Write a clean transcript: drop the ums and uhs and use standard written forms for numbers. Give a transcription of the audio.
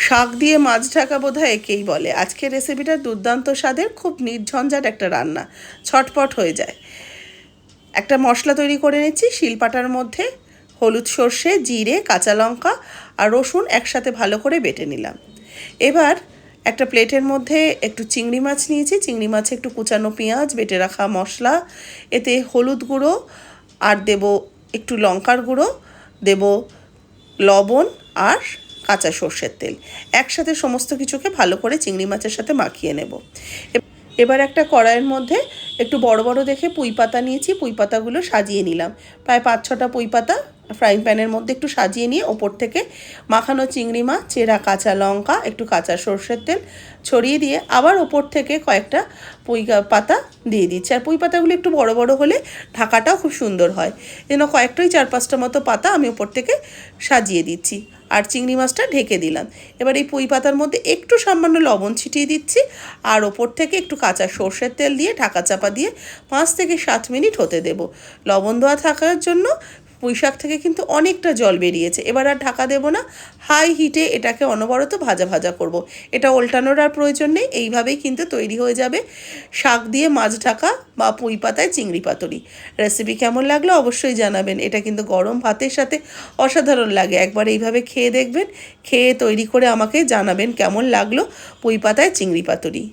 শাক দিয়ে মাছ ঢাকা বোধহয় একেই বলে। আজকের রেসিপিটা দুর্দান্ত স্বাদের, খুব নির্ঝঞ্ঝাট একটা রান্না, ছটপট হয়ে যায়। একটা মশলা তৈরি করে নিচ্ছি। শিলপাটার মধ্যে হলুদ, সর্ষে, জিরে, কাঁচা লঙ্কা আর রসুন একসাথে ভালো করে বেটে নিলাম। এবার একটা প্লেটের মধ্যে একটু চিংড়ি মাছ নিয়েছি। চিংড়ি মাছে একটু কুচানো পেঁয়াজ, বেটে রাখা মশলা, এতে হলুদ গুঁড়ো আর দেব একটু লঙ্কার গুঁড়ো, দেব লবণ আর কাঁচা সর্ষের তেল। একসাথে সমস্ত কিছুকে ভালো করে চিংড়ি মাছের সাথে মাখিয়ে নেব। এবার একটা কড়াইয়ের মধ্যে একটু বড় বড় দেখে পুঁই পাতা নিয়েছি। পুঁই পাতাগুলো সাজিয়ে নিলাম, প্রায় 5-6টা পুঁই পাতা ফ্রাইং প্যানের মধ্যে একটু সাজিয়ে নিয়ে ওপর থেকে মাখানো চিংড়ি মাছ, চেরা কাঁচা লঙ্কা, একটু কাঁচা সর্ষের তেল ছড়িয়ে দিয়ে আবার ওপর থেকে কয়েকটা পুঁই পাতা দিয়ে দিচ্ছি। আর পুঁই পাতাগুলো একটু বড় বড় হলে ঢাকাটাও খুব সুন্দর হয়। যেন কয়েকটাই 4-5টা মতো পাতা আমি ওপর থেকে সাজিয়ে দিচ্ছি আর চিংড়ি মাছটা ঢেকে দিলাম। এবার এই পুঁই পাতার মধ্যে একটু সামান্য লবণ ছিটিয়ে দিচ্ছি আর ওপর থেকে একটু কাঁচা সর্ষের তেল দিয়ে ঢাকা চাপা দিয়ে 5 থেকে 7 মিনিট হতে দেব। লবণ দেওয়া থাকার জন্য পুঁই শাক থেকে কিন্তু অনেকটা জল বেরিয়েছে। এবার আর ঢাকা দেব না, হাই হিটে এটাকে অনবরত ভাজা ভাজা করব। এটা ওল্টানোর আর প্রয়োজন নেই, এইভাবেই কিন্তু তৈরি হয়ে যাবে শাক দিয়ে মাছ ঢাকা বা পুঁই পাতায় চিংড়ি পাতুরি। রেসিপি কেমন লাগলো অবশ্যই জানাবেন। এটা কিন্তু গরম ভাতের সাথে অসাধারণ লাগে। একবার এইভাবে খেয়ে দেখবেন, খেয়ে তৈরি করে আমাকে জানাবেন কেমন লাগলো পুঁই পাতায় চিংড়ি পাতুরি।